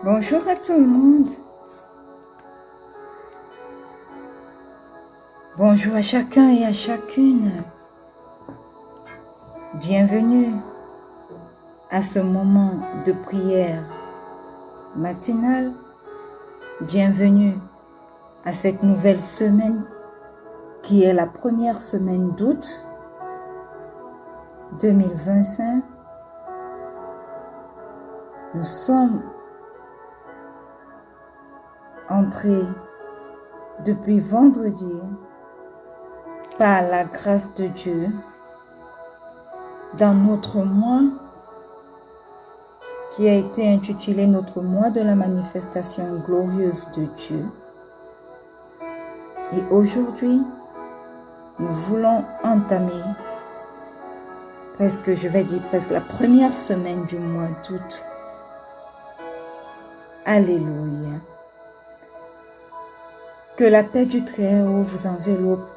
Bonjour à tout le monde. Bonjour à chacun et à chacune. Bienvenue à ce moment de prière matinale. Bienvenue à cette nouvelle semaine qui est la première semaine d'août 2025. Nous sommes entrés depuis vendredi par la grâce de Dieu dans notre mois qui a été intitulé notre mois de la manifestation glorieuse de Dieu. Et aujourd'hui, nous voulons entamer presque la première semaine du mois d'août. Alléluia. Que la paix du Très-Haut vous enveloppe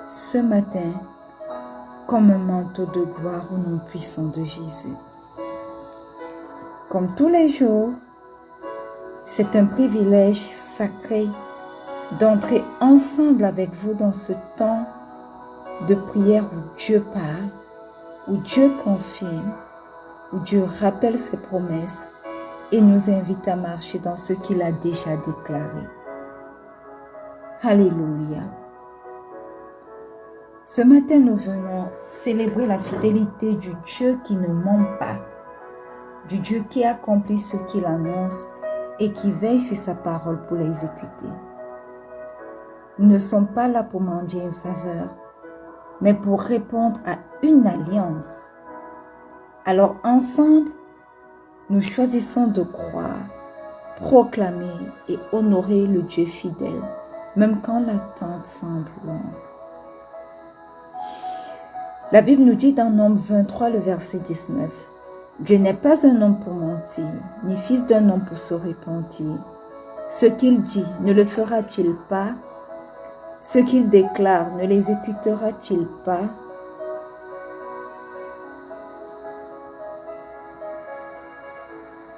ce matin comme un manteau de gloire au nom puissant de Jésus. Comme tous les jours, c'est un privilège sacré d'entrer ensemble avec vous dans ce temps de prière où Dieu parle, où Dieu confirme, où Dieu rappelle ses promesses et nous invite à marcher dans ce qu'il a déjà déclaré. Alléluia. Ce matin, nous venons célébrer la fidélité du Dieu qui ne ment pas, du Dieu qui accomplit ce qu'il annonce et qui veille sur sa parole pour l'exécuter. Nous ne sommes pas là pour mendier une faveur, mais pour répondre à une alliance. Alors ensemble, nous choisissons de croire, proclamer et honorer le Dieu fidèle, même quand l'attente semble longue. La Bible nous dit dans Nombre 23, le verset 19, « Dieu n'est pas un homme pour mentir, ni fils d'un homme pour se repentir. Ce qu'il dit, ne le fera-t-il pas? Ce qu'il déclare, ne l'exécutera-t-il pas? »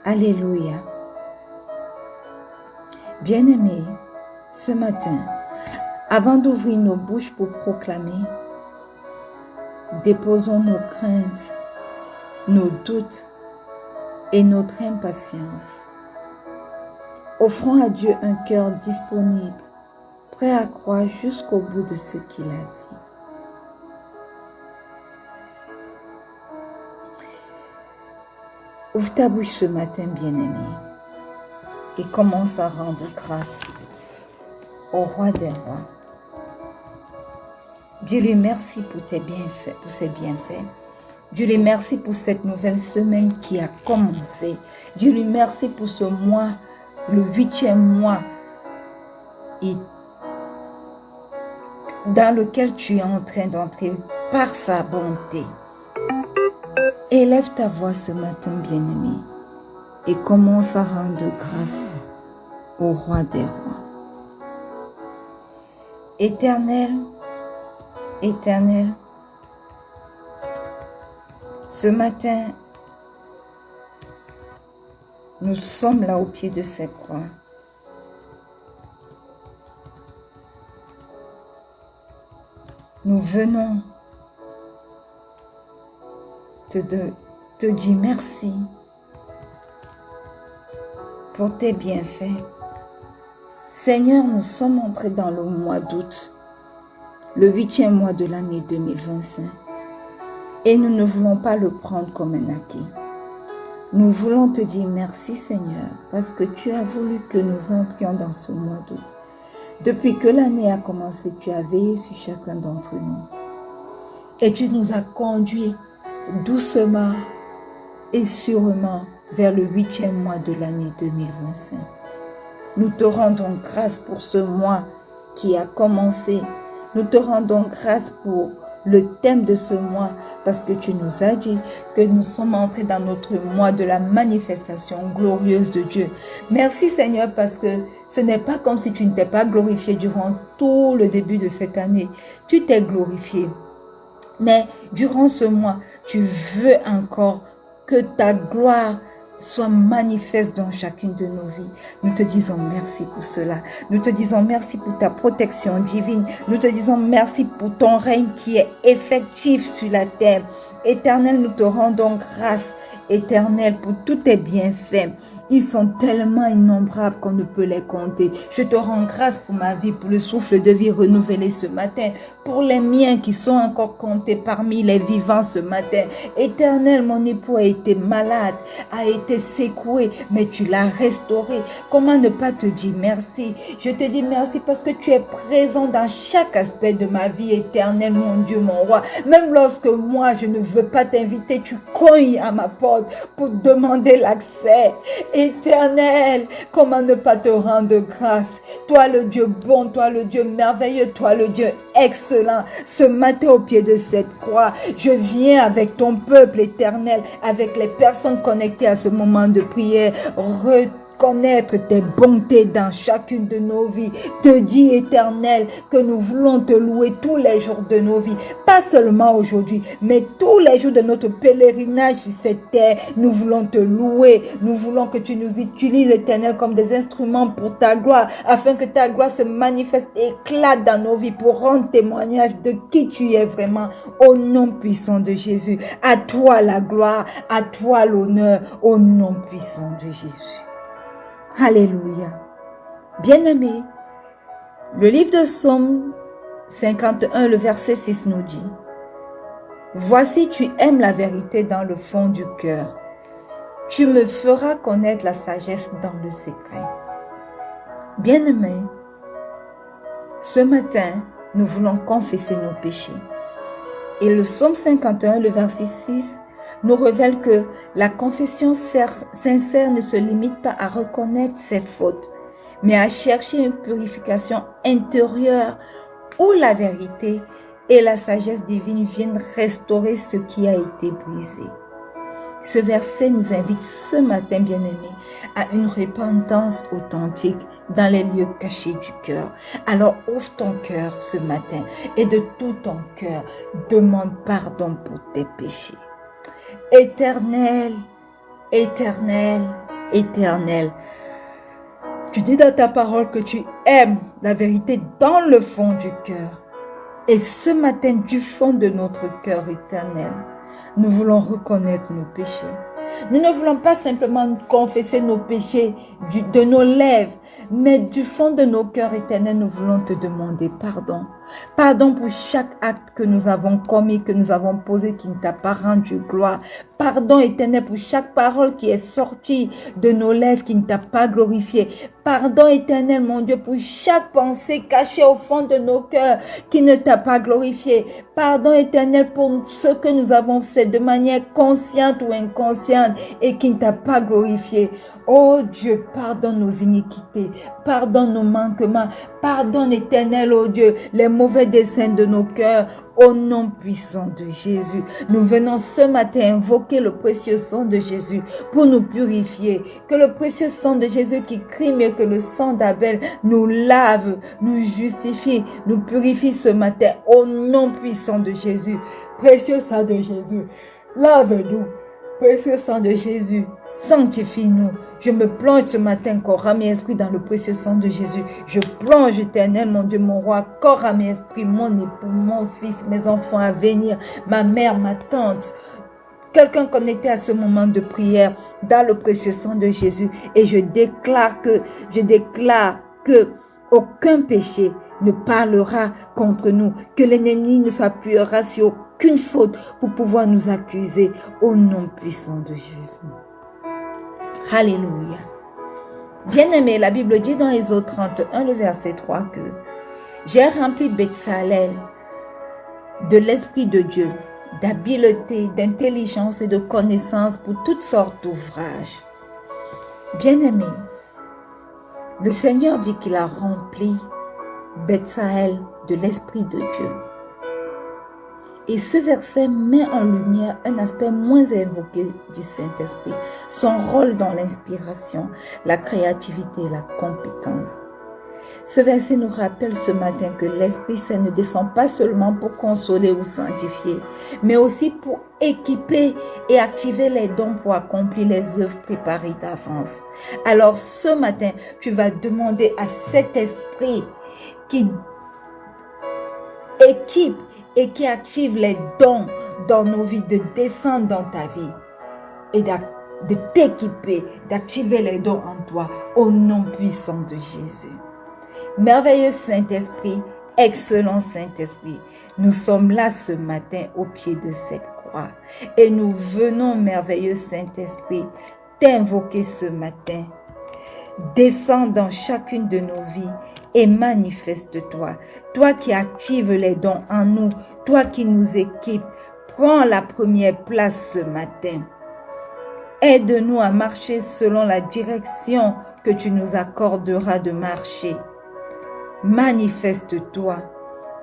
Alléluia. Bien-aimés, ce matin, avant d'ouvrir nos bouches pour proclamer, déposons nos craintes, nos doutes et notre impatience. Offrons à Dieu un cœur disponible, prêt à croire jusqu'au bout de ce qu'il a dit. Ouvre ta bouche ce matin, bien-aimé, et commence à rendre grâce au roi des rois. Dieu lui merci pour tes bienfaits, pour ses bienfaits. Dieu lui merci pour cette nouvelle semaine qui a commencé. Dieu lui merci pour ce mois, le 8e mois, et dans lequel tu es en train d'entrer par sa bonté. Élève ta voix ce matin, bien-aimé, et commence à rendre grâce au roi des rois. Éternel, Éternel, ce matin, nous sommes là au pied de cette croix. Nous venons te dire merci pour tes bienfaits. Seigneur, nous sommes entrés dans le mois d'août, le 8e mois de l'année 2025. Et nous ne voulons pas le prendre comme un acquis. Nous voulons te dire merci Seigneur, parce que tu as voulu que nous entrions dans ce mois d'août. Depuis que l'année a commencé, tu as veillé sur chacun d'entre nous. Et tu nous as conduits doucement et sûrement vers le 8e mois de l'année 2025. Nous te rendons grâce pour ce mois qui a commencé. Nous te rendons grâce pour le thème de ce mois, parce que tu nous as dit que nous sommes entrés dans notre mois de la manifestation glorieuse de Dieu. Merci Seigneur, parce que ce n'est pas comme si tu ne t'es pas glorifié durant tout le début de cette année. Tu t'es glorifié. Mais durant ce mois, tu veux encore que ta gloire soit manifeste dans chacune de nos vies. Nous te disons merci pour cela. Nous te disons merci pour ta protection divine. Nous te disons merci pour ton règne qui est effectif sur la terre. Éternel, nous te rendons grâce, Éternel, pour tous tes bienfaits. Ils sont tellement innombrables qu'on ne peut les compter. Je te rends grâce pour ma vie, pour le souffle de vie renouvelé ce matin, pour les miens qui sont encore comptés parmi les vivants ce matin. Éternel, mon époux a été malade, a été secoué, mais tu l'as restauré. Comment ne pas te dire merci? Je te dis merci parce que tu es présent dans chaque aspect de ma vie, Éternel, mon Dieu, mon roi. Même lorsque moi, je ne veux pas t'inviter, tu cognes à ma porte pour demander l'accès. Éternel, comment ne pas te rendre grâce? Toi le Dieu bon, toi le Dieu merveilleux, toi le Dieu excellent. Ce matin au pied de cette croix, je viens avec ton peuple éternel, avec les personnes connectées à ce moment de prière, connaître tes bontés dans chacune de nos vies. Te dis, Éternel, que nous voulons te louer tous les jours de nos vies. Pas seulement aujourd'hui, mais tous les jours de notre pèlerinage sur cette terre. Nous voulons te louer. Nous voulons que tu nous utilises, Éternel, comme des instruments pour ta gloire, afin que ta gloire se manifeste et éclate dans nos vies pour rendre témoignage de qui tu es vraiment. Au nom puissant de Jésus. À toi la gloire, à toi l'honneur, au nom puissant de Jésus. Alléluia. Bien-aimés, le livre de Psaume 51, le verset 6 nous dit: Voici, tu aimes la vérité dans le fond du cœur. Tu me feras connaître la sagesse dans le secret. Bien-aimés, ce matin, nous voulons confesser nos péchés. Et le Psaume 51, le verset 6 nous révèle que la confession sincère ne se limite pas à reconnaître ses fautes, mais à chercher une purification intérieure où la vérité et la sagesse divine viennent restaurer ce qui a été brisé. Ce verset nous invite ce matin, bien-aimés, à une repentance authentique dans les lieux cachés du cœur. Alors ouvre ton cœur ce matin et de tout ton cœur, demande pardon pour tes péchés. Éternel, éternel, éternel, tu dis dans ta parole que tu aimes la vérité dans le fond du cœur. Et ce matin, du fond de notre cœur éternel, nous voulons reconnaître nos péchés. Nous ne voulons pas simplement confesser nos péchés de nos lèvres, mais du fond de nos cœurs éternels, nous voulons te demander pardon. Pardon pour chaque acte que nous avons commis, que nous avons posé, qui ne t'a pas rendu gloire. Pardon éternel pour chaque parole qui est sortie de nos lèvres, qui ne t'a pas glorifié. Pardon éternel, mon Dieu, pour chaque pensée cachée au fond de nos cœurs, qui ne t'a pas glorifié. Pardon éternel pour ce que nous avons fait de manière consciente ou inconsciente et qui ne t'a pas glorifié. Oh Dieu, pardonne nos iniquités, pardonne nos manquements, pardonne éternel, oh Dieu, les mauvais desseins de nos cœurs. Au nom puissant de Jésus, nous venons ce matin invoquer le précieux sang de Jésus pour nous purifier. Que le précieux sang de Jésus qui crie mieux que le sang d'Abel nous lave, nous justifie, nous purifie ce matin. Au nom puissant de Jésus, précieux sang de Jésus, lave-nous. Précieux sang de Jésus, sanctifie-nous. Je me plonge ce matin, corps, âme et esprit, dans le précieux sang de Jésus. Je plonge, éternel, mon Dieu, mon roi, corps, âme et esprit, mon époux, mon fils, mes enfants à venir, ma mère, ma tante, quelqu'un connecté à ce moment de prière, dans le précieux sang de Jésus. Et je déclare que aucun péché ne parlera contre nous, que l'ennemi ne s'appuiera sur aucune faute pour pouvoir nous accuser, au nom puissant de Jésus. Alléluia. Bien-aimé, la Bible dit dans Exode 31, le verset 3 que j'ai rempli Betsalel de l'Esprit de Dieu, d'habileté, d'intelligence et de connaissance pour toutes sortes d'ouvrages. Bien-aimé, le Seigneur dit qu'il a rempli Betsalel de l'Esprit de Dieu. Et ce verset met en lumière un aspect moins invoqué du Saint-Esprit, son rôle dans l'inspiration, la créativité et la compétence. Ce verset nous rappelle ce matin que l'Esprit Saint ne descend pas seulement pour consoler ou sanctifier, mais aussi pour équiper et activer les dons pour accomplir les œuvres préparées d'avance. Alors ce matin, tu vas demander à cet Esprit qui équipe et qui active les dons dans nos vies de descendre dans ta vie et de t'équiper, d'activer les dons en toi au nom puissant de Jésus. Merveilleux Saint-Esprit, excellent Saint-Esprit, nous sommes là ce matin au pied de cette croix et nous venons, merveilleux Saint-Esprit, t'invoquer ce matin. Descends dans chacune de nos vies et manifeste-toi. Toi qui actives les dons en nous, toi qui nous équipes, prends la première place ce matin. Aide-nous à marcher selon la direction que tu nous accorderas de marcher. Manifeste-toi.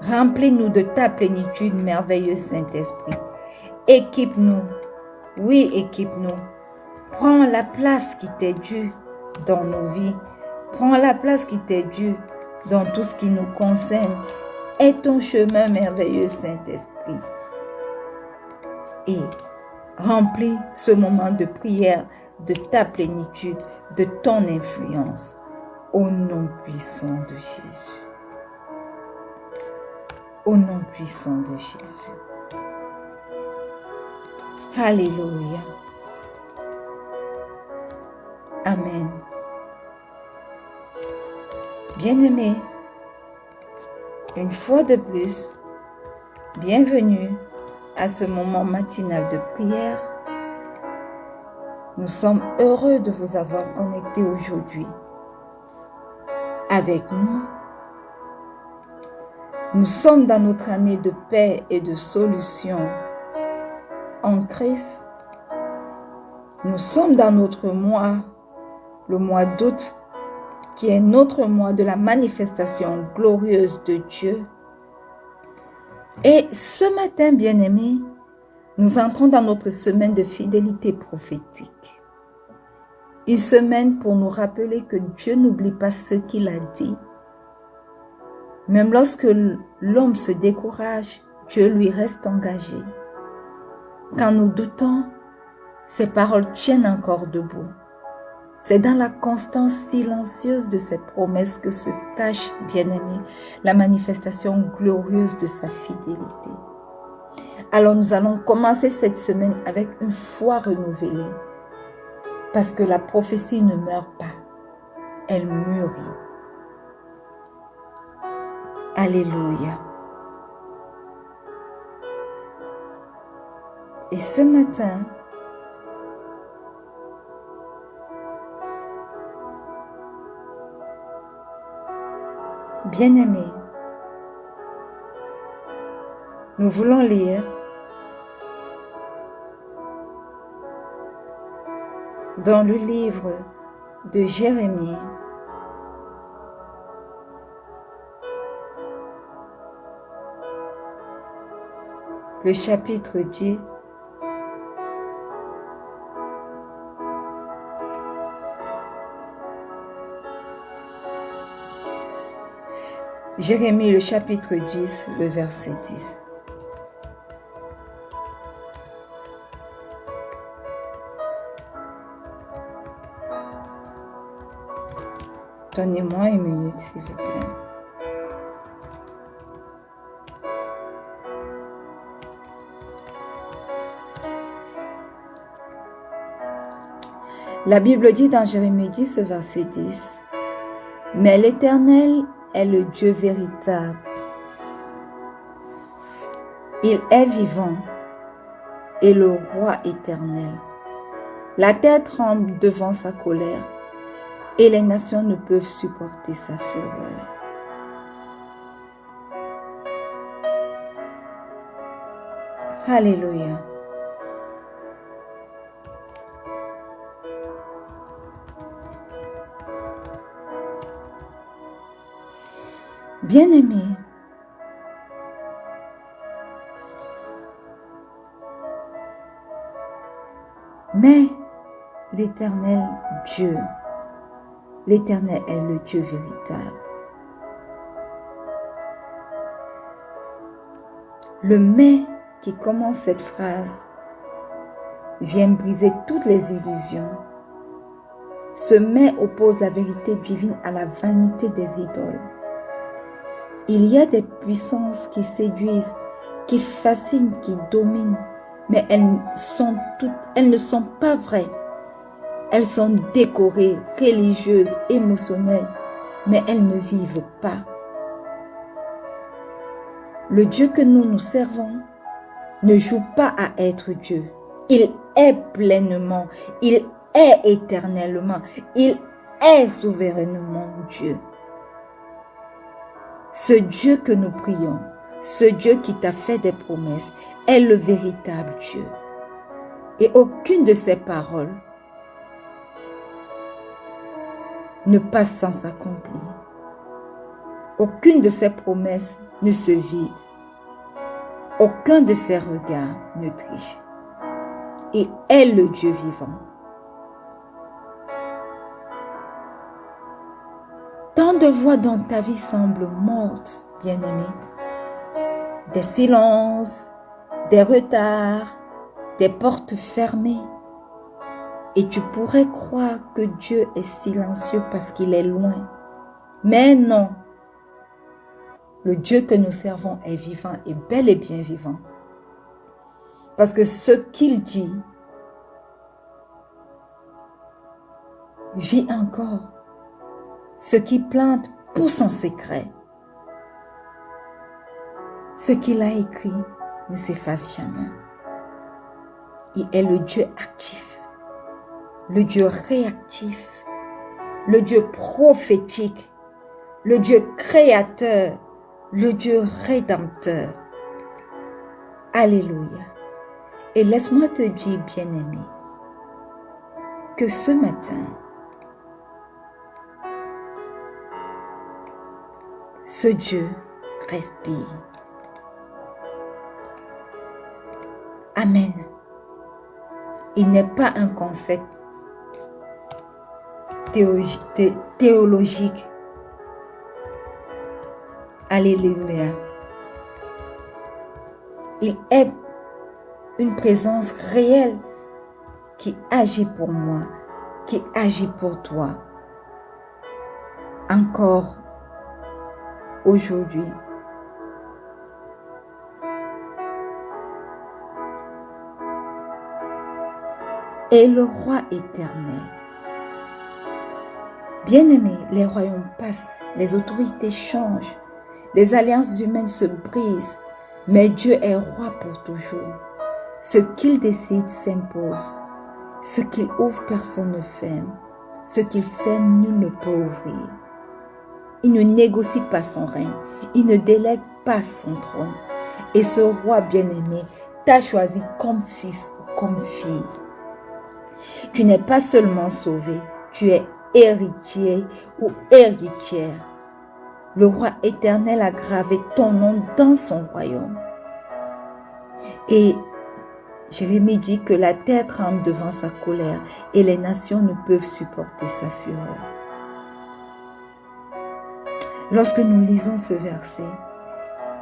Remplis-nous de ta plénitude, merveilleux Saint-Esprit. Équipe-nous. Oui, équipe-nous. Prends la place qui t'est due dans nos vies. Prends la place qui t'est due dans tout ce qui nous concerne. Aie ton chemin, merveilleux Saint-Esprit. Et remplis ce moment de prière de ta plénitude, de ton influence. Au nom puissant de Jésus. Au nom puissant de Jésus. Alléluia. Amen. Bien-aimés, une fois de plus, bienvenue à ce moment matinal de prière. Nous sommes heureux de vous avoir connectés aujourd'hui. Avec nous, nous sommes dans notre année de paix et de solution en Christ. Nous sommes dans notre mois, le mois d'août, qui est notre mois de la manifestation glorieuse de Dieu. Et ce matin, bien-aimés, nous entrons dans notre semaine de fidélité prophétique. Une semaine pour nous rappeler que Dieu n'oublie pas ce qu'il a dit. Même lorsque l'homme se décourage, Dieu lui reste engagé. Quand nous doutons, ses paroles tiennent encore debout. C'est dans la constance silencieuse de ses promesses que se cache, bien-aimé, la manifestation glorieuse de sa fidélité. Alors nous allons commencer cette semaine avec une foi renouvelée. Parce que la prophétie ne meurt pas, elle mûrit. Alléluia. Et ce matin, bien-aimés, nous voulons lire dans le livre de Jérémie, le chapitre 10, Jérémie, le chapitre 10, le verset 10. Donnez-moi une minute, s'il vous plaît. La Bible dit dans Jérémie 10, verset 10, « Mais l'Éternel est le Dieu véritable. Il est vivant et le roi éternel. La terre tremble devant sa colère et les nations ne peuvent supporter sa fureur. » Alléluia. Bien-aimés, mais l'Éternel Dieu, l'Éternel est le Dieu véritable. Le mais qui commence cette phrase vient briser toutes les illusions. Ce mais oppose la vérité divine à la vanité des idoles. Il y a des puissances qui séduisent, qui fascinent, qui dominent, mais elles ne sont pas vraies. Elles sont décorées, religieuses, émotionnelles, mais elles ne vivent pas. Le Dieu que nous servons ne joue pas à être Dieu. Il est pleinement, il est éternellement, il est souverainement Dieu. Ce Dieu que nous prions, ce Dieu qui t'a fait des promesses, est le véritable Dieu. Et aucune de ses paroles ne passe sans s'accomplir. Aucune de ses promesses ne se vide. Aucun de ses regards ne triche. Et est le Dieu vivant. Tant de voix dans ta vie semblent mortes, bien-aimé. Des silences, des retards, des portes fermées. Et tu pourrais croire que Dieu est silencieux parce qu'il est loin. Mais non. Le Dieu que nous servons est vivant et bel et bien vivant. Parce que ce qu'il dit vit encore. Ce qu'il plante pousse en secret. Ce qu'il a écrit ne s'efface jamais. Il est le Dieu actif, le Dieu réactif, le Dieu prophétique, le Dieu créateur, le Dieu rédempteur. Alléluia. Et laisse-moi te dire, bien-aimé, que ce matin, ce Dieu respire. Amen. Il n'est pas un concept théologique. Alléluia. Il est une présence réelle qui agit pour moi, qui agit pour toi. Encore aujourd'hui. Et le roi éternel. Bien-aimés, les royaumes passent, les autorités changent, les alliances humaines se brisent, mais Dieu est roi pour toujours. Ce qu'il décide s'impose. Ce qu'il ouvre, personne ne ferme. Ce qu'il ferme, nul ne peut ouvrir. Il ne négocie pas son règne. Il ne délègue pas son trône. Et ce roi bien-aimé t'a choisi comme fils ou comme fille. Tu n'es pas seulement sauvé, tu es héritier ou héritière. Le roi éternel a gravé ton nom dans son royaume. Et Jérémie dit que la terre tremble devant sa colère et les nations ne peuvent supporter sa fureur. Lorsque nous lisons ce verset,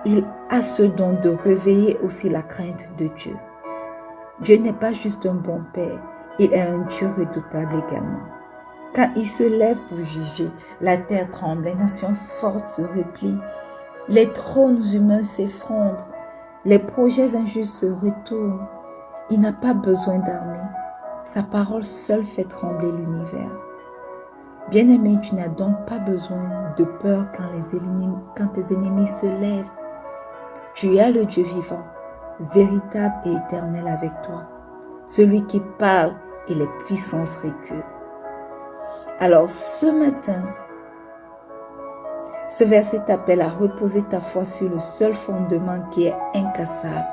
il a ce don de réveiller aussi la crainte de Dieu. Dieu n'est pas juste un bon père, il est un Dieu redoutable également. Quand il se lève pour juger, la terre tremble, les nations fortes se replient, les trônes humains s'effondrent, les projets injustes se retournent. Il n'a pas besoin d'armée, sa parole seule fait trembler l'univers. Bien-aimé, tu n'as donc pas besoin de peur quand tes ennemis se lèvent. Tu as le Dieu vivant, véritable et éternel avec toi, celui qui parle et les puissances reculent. Alors ce matin, ce verset t'appelle à reposer ta foi sur le seul fondement qui est incassable.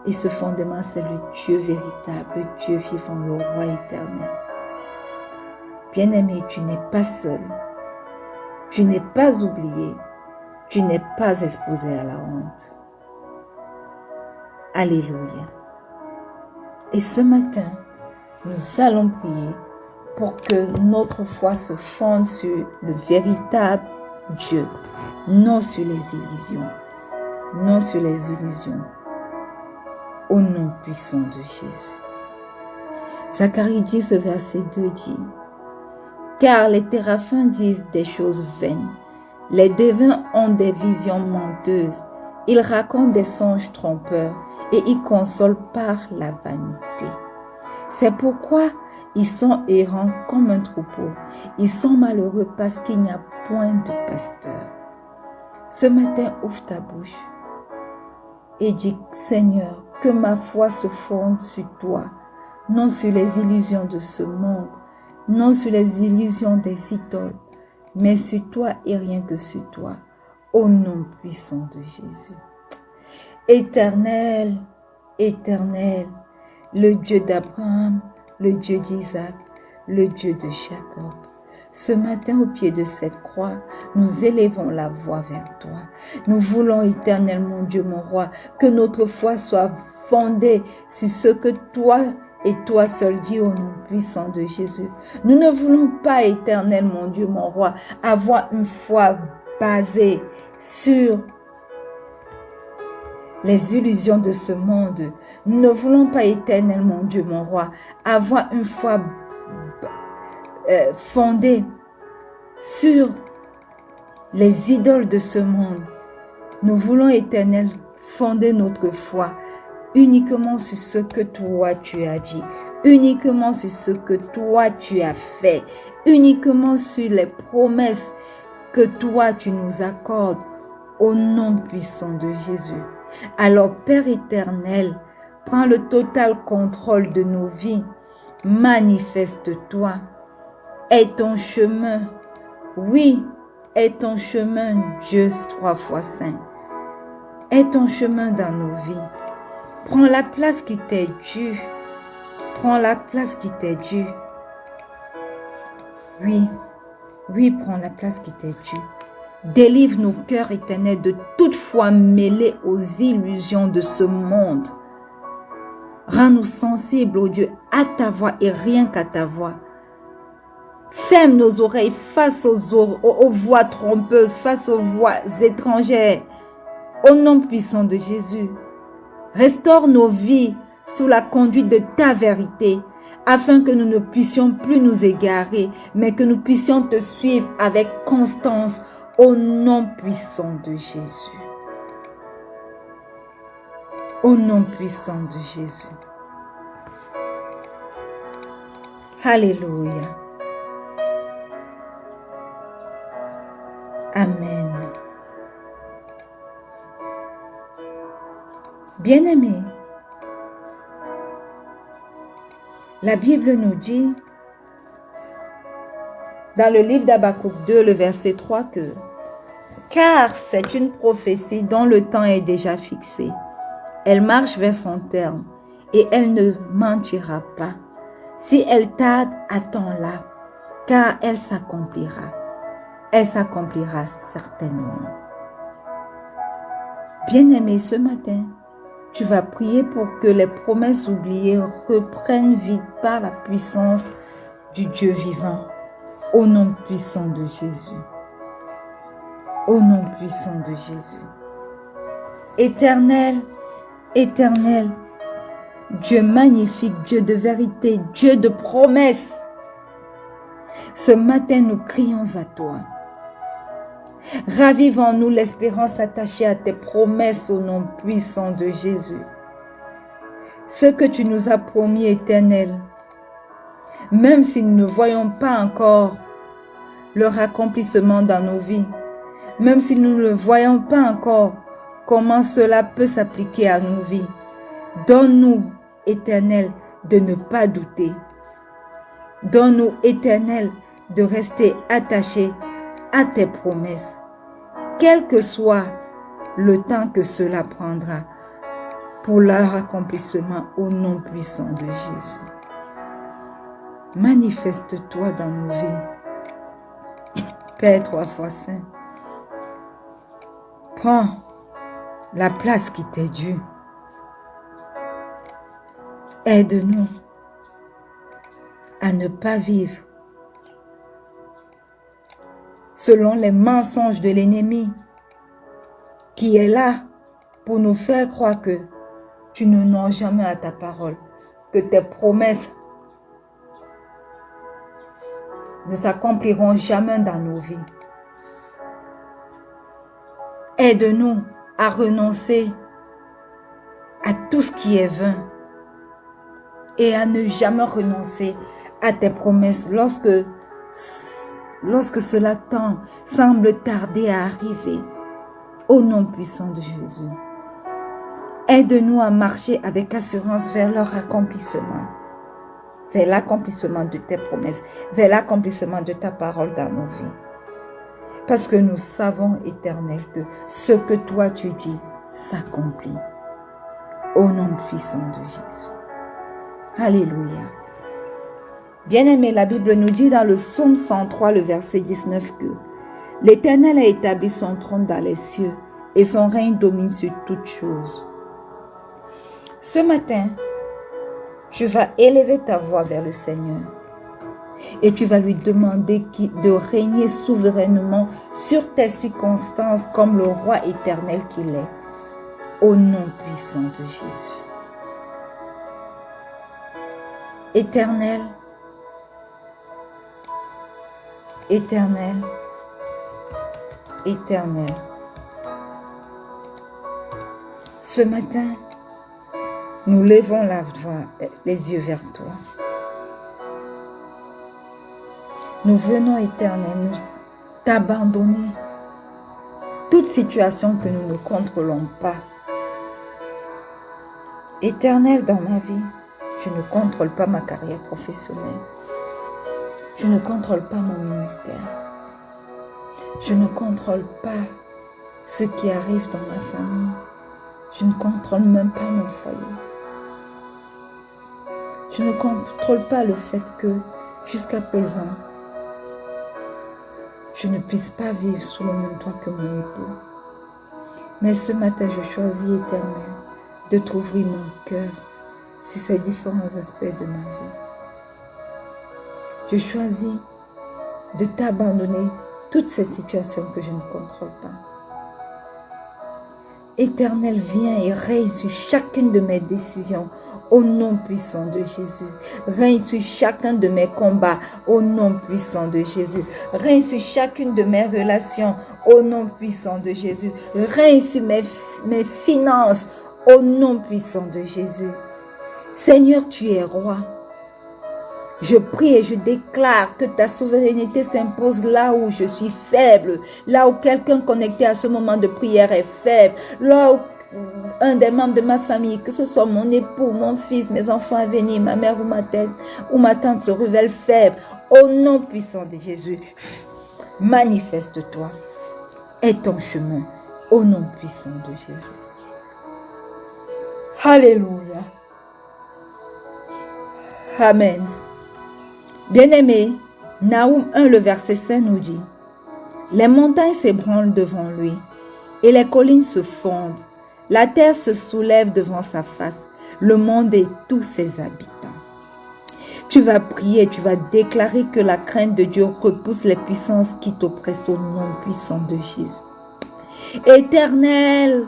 Et ce fondement, c'est le Dieu véritable, le Dieu vivant, le roi éternel. Bien-aimé, tu n'es pas seul. Tu n'es pas oublié. Tu n'es pas exposé à la honte. Alléluia. Et ce matin, nous allons prier pour que notre foi se fonde sur le véritable Dieu, non sur les illusions. non sur les illusions. Au nom puissant de Jésus. Zacharie 10, verset 2 dit, « Car les téraphins disent des choses vaines, les devins ont des visions menteuses, ils racontent des songes trompeurs et ils consolent par la vanité. C'est pourquoi ils sont errants comme un troupeau, ils sont malheureux parce qu'il n'y a point de pasteur. » Ce matin, ouvre ta bouche et dis, « Seigneur, que ma foi se fonde sur toi, non sur les illusions de ce monde, non sur les illusions des idoles, mais sur toi et rien que sur toi, au nom puissant de Jésus. » Éternel, éternel, le Dieu d'Abraham, le Dieu d'Isaac, le Dieu de Jacob. Ce matin, au pied de cette croix, nous élevons la voix vers toi. Nous voulons, éternel, mon Dieu, mon roi, que notre foi soit fondée sur ce que toi et toi seul dis au nom puissant de Jésus. Nous ne voulons pas, éternel, mon Dieu, mon roi, avoir une foi basée sur les illusions de ce monde. Nous ne voulons pas, éternel, mon Dieu, mon roi, avoir une foi fondée sur les idoles de ce monde. Nous voulons, éternel, fonder notre foi uniquement sur ce que toi tu as dit, uniquement sur ce que toi tu as fait, uniquement sur les promesses que toi tu nous accordes au nom puissant de Jésus. Alors, Père éternel, prends le total contrôle de nos vies, manifeste-toi. Est ton chemin, oui, est ton chemin, Dieu 3 fois saint. Est ton chemin dans nos vies. Prends la place qui t'est due. Prends la place qui t'est due. Oui, oui, prends la place qui t'est due. Délivre nos cœurs éternels de toute foi mêlée aux illusions de ce monde. Rends-nous sensibles, ô Dieu, à ta voix et rien qu'à ta voix. Ferme nos oreilles face aux voix trompeuses, face aux voix étrangères. Au nom puissant de Jésus, restaure nos vies sous la conduite de ta vérité, afin que nous ne puissions plus nous égarer, mais que nous puissions te suivre avec constance, au nom puissant de Jésus. Au nom puissant de Jésus. Alléluia. Amen. Bien-aimés, la Bible nous dit, dans le livre d'Habakkuk 2, le verset 3, que « Car c'est une prophétie dont le temps est déjà fixé. Elle marche vers son terme et elle ne mentira pas. Si elle tarde, attends-la, car elle s'accomplira. Elle s'accomplira certainement. » Bien-aimé, ce matin, tu vas prier pour que les promesses oubliées reprennent vie par la puissance du Dieu vivant, au nom puissant de Jésus. Au nom puissant de Jésus. Éternel, éternel, Dieu magnifique, Dieu de vérité, Dieu de promesses. Ce matin, nous crions à toi. Ravive en nous l'espérance attachée à tes promesses au nom puissant de Jésus. Ce que tu nous as promis, éternel, même si nous ne voyons pas encore leur accomplissement dans nos vies, même si nous ne voyons pas encore comment cela peut s'appliquer à nos vies, donne-nous, éternel, de ne pas douter. Donne-nous, éternel, de rester attachés à tes promesses, quel que soit le temps que cela prendra pour leur accomplissement au nom puissant de Jésus. Manifeste-toi dans nos vies. Père 3 fois saint, prends la place qui t'est due. Aide-nous à ne pas vivre selon les mensonges de l'ennemi qui est là pour nous faire croire que tu ne honores jamais à ta parole, que tes promesses ne s'accompliront jamais dans nos vies. Aide-nous à renoncer à tout ce qui est vain et à ne jamais renoncer à tes promesses lorsque cela semble tarder à arriver. Au nom puissant de Jésus. Aide-nous à marcher avec assurance vers leur accomplissement, vers l'accomplissement de tes promesses, vers l'accomplissement de ta parole dans nos vies. Parce que nous savons, Éternel, que ce que toi tu dis s'accomplit. Au nom puissant de Jésus. Alléluia. Bien-aimé, la Bible nous dit dans le psaume 103, le verset 19 que l'Éternel a établi son trône dans les cieux et son règne domine sur toutes choses. Ce matin, tu vas élever ta voix vers le Seigneur et tu vas lui demander de régner souverainement sur tes circonstances comme le roi éternel qu'il est, au nom puissant de Jésus. Éternel, Éternel, Éternel. Ce matin, nous levons la voix, les yeux vers toi. Nous venons, Éternel, nous t'abandonner toute situation que nous ne contrôlons pas. Éternel, dans ma vie, je ne contrôle pas ma carrière professionnelle. Je ne contrôle pas mon ministère. Je ne contrôle pas ce qui arrive dans ma famille. Je ne contrôle même pas mon foyer. Je ne contrôle pas le fait que, jusqu'à présent, je ne puisse pas vivre sous le même toit que mon époux. Mais ce matin, je choisis, Éternel, de t'ouvrir mon cœur sur ces différents aspects de ma vie. Je choisis de t'abandonner toutes ces situations que je ne contrôle pas. Éternel, viens et règne sur chacune de mes décisions au nom puissant de Jésus. Règne sur chacun de mes combats au nom puissant de Jésus. Règne sur chacune de mes relations au nom puissant de Jésus. Règne sur mes finances au nom puissant de Jésus. Seigneur, tu es roi. Je prie et je déclare que ta souveraineté s'impose là où je suis faible, là où quelqu'un connecté à ce moment de prière est faible, là où un des membres de ma famille, que ce soit mon époux, mon fils, mes enfants à venir, ma mère ou ma tante se révèle faible. Au nom puissant de Jésus, manifeste-toi et ton chemin au nom puissant de Jésus. Alléluia. Amen. Bien-aimé, Naoum 1, le verset 5 nous dit « Les montagnes s'ébranlent devant lui et les collines se fondent. La terre se soulève devant sa face, le monde et tous ses habitants. » Tu vas prier, tu vas déclarer que la crainte de Dieu repousse les puissances qui t'oppressent au nom puissant de Jésus. Éternel,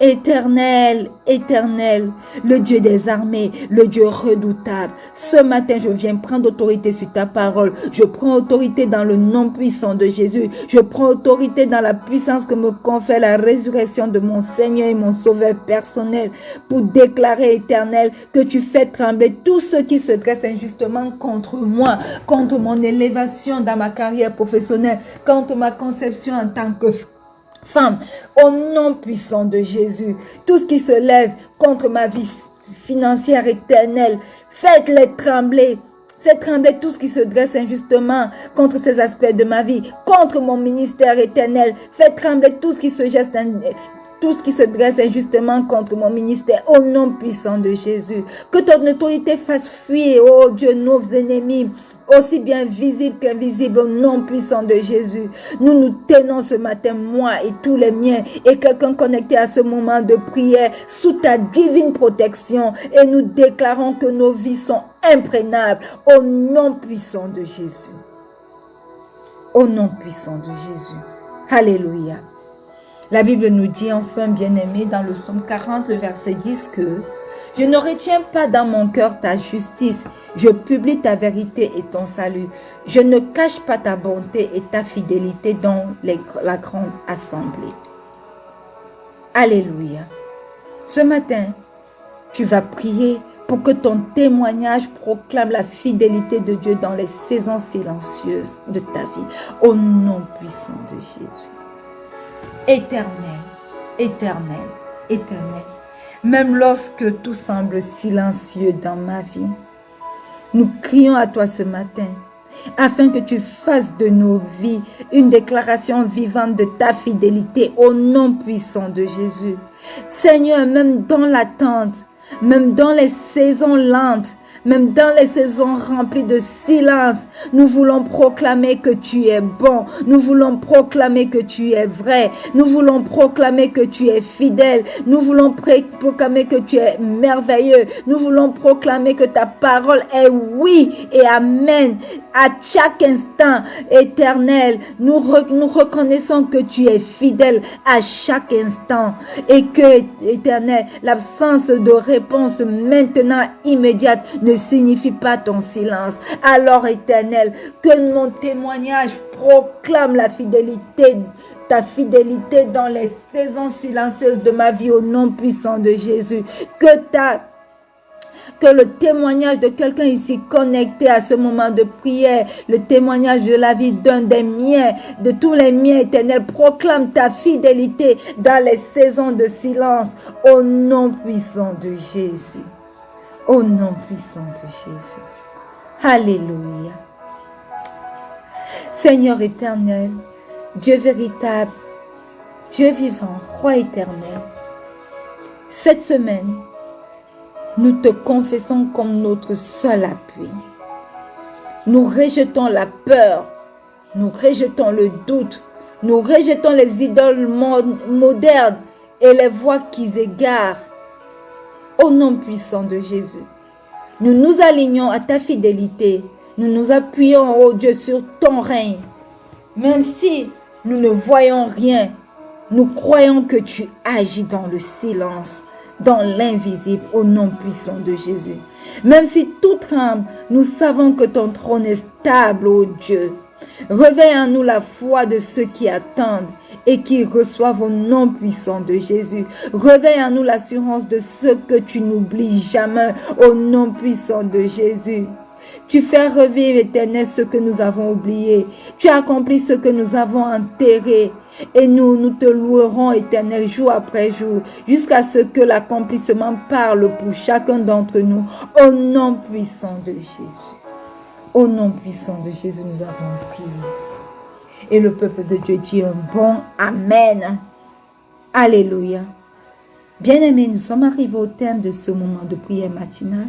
Éternel, Éternel, le Dieu des armées, le Dieu redoutable. Ce matin, je viens prendre autorité sur ta parole. Je prends autorité dans le nom puissant de Jésus. Je prends autorité dans la puissance que me confère la résurrection de mon Seigneur et mon Sauveur personnel pour déclarer, Éternel, que tu fais trembler tous ceux qui se dressent injustement contre moi, contre mon élévation dans ma carrière professionnelle, contre ma conception en tant que femme, au nom puissant de Jésus, tout ce qui se lève contre ma vie financière éternelle, faites-les trembler. Faites trembler tout ce qui se dresse injustement contre ces aspects de ma vie, contre mon ministère éternel. Faites trembler tout ce qui se dresse injustement contre mon ministère, au nom puissant de Jésus. Que ton autorité fasse fuir, oh Dieu, nos ennemis, aussi bien visibles qu'invisibles, au nom puissant de Jésus. Nous nous tenons ce matin, moi et tous les miens, et quelqu'un connecté à ce moment de prière, sous ta divine protection, et nous déclarons que nos vies sont imprénables, au nom puissant de Jésus. Au nom puissant de Jésus. Alléluia. La Bible nous dit enfin, bien-aimé, dans le psaume 40, le verset 10, que « Je ne retiens pas dans mon cœur ta justice, je publie ta vérité et ton salut. Je ne cache pas ta bonté et ta fidélité dans la grande assemblée. » Alléluia. Ce matin, tu vas prier pour que ton témoignage proclame la fidélité de Dieu dans les saisons silencieuses de ta vie. Au nom puissant de Jésus. Éternel, éternel, éternel. Même lorsque tout semble silencieux dans ma vie, nous crions à toi ce matin, afin que tu fasses de nos vies une déclaration vivante de ta fidélité au nom puissant de Jésus. Seigneur, même dans l'attente, même dans les saisons lentes, même dans les saisons remplies de silence, nous voulons proclamer que tu es bon. Nous voulons proclamer que tu es vrai. Nous voulons proclamer que tu es fidèle. Nous voulons proclamer que tu es merveilleux. Nous voulons proclamer que ta parole est oui et amen. À chaque instant, éternel, nous reconnaissons que tu es fidèle à chaque instant et que, éternel, l'absence de réponse maintenant immédiate ne signifie pas ton silence. Alors, éternel, que mon témoignage proclame la fidélité, ta fidélité dans les saisons silencieuses de ma vie au nom puissant de Jésus. Que le témoignage de quelqu'un ici connecté à ce moment de prière, le témoignage de la vie d'un des miens, de tous les miens éternels, proclame ta fidélité dans les saisons de silence au nom puissant de Jésus. Au nom puissant de Jésus. Alléluia. Seigneur éternel, Dieu véritable, Dieu vivant, Roi éternel, cette semaine, nous te confessons comme notre seul appui. Nous rejetons la peur, nous rejetons le doute, nous rejetons les idoles modernes et les voix qui égarent. Au nom puissant de Jésus, nous nous alignons à ta fidélité, nous nous appuyons, oh Dieu, sur ton règne. Même si nous ne voyons rien, nous croyons que tu agis dans le silence, dans l'invisible, au nom puissant de Jésus. Même si tout tremble, nous savons que ton trône est stable, ô Dieu. Réveille en nous la foi de ceux qui attendent et qui reçoivent au nom puissant de Jésus. Réveille en nous l'assurance de ceux que tu n'oublies jamais, au nom puissant de Jésus. Tu fais revivre, éternel, ce que nous avons oublié. Tu accomplis ce que nous avons enterré. Et nous te louerons, éternel, jour après jour, jusqu'à ce que l'accomplissement parle pour chacun d'entre nous, au nom puissant de Jésus. Au nom puissant de Jésus, nous avons prié. Et le peuple de Dieu dit un bon Amen. Alléluia. Bien-aimés, nous sommes arrivés au terme de ce moment de prière matinale.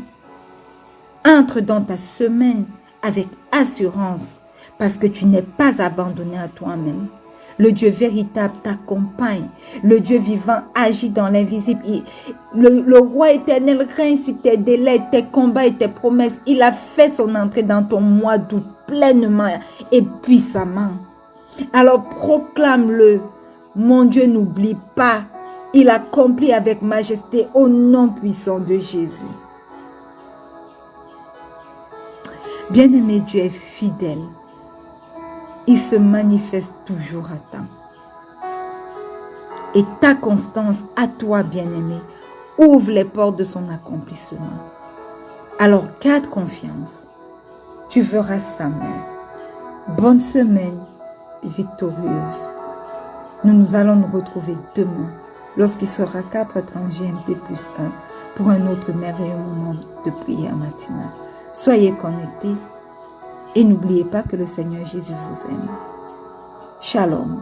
Entre dans ta semaine avec assurance, parce que tu n'es pas abandonné à toi-même. Le Dieu véritable t'accompagne. Le Dieu vivant agit dans l'invisible. Le roi éternel règne sur tes délais, tes combats et tes promesses. Il a fait son entrée dans ton mois d'août pleinement et puissamment. Alors proclame-le. Mon Dieu n'oublie pas. Il accomplit avec majesté au nom puissant de Jésus. Bien-aimé, Dieu est fidèle. Il se manifeste toujours à temps. Et ta constance à toi, bien-aimé, ouvre les portes de son accomplissement. Alors garde confiance. Tu verras sa main. Bonne semaine victorieuse. Nous allons nous retrouver demain lorsqu'il sera 4h30 GMT plus 1 pour un autre merveilleux moment de prière matinale. Soyez connectés. Et n'oubliez pas que le Seigneur Jésus vous aime. Shalom.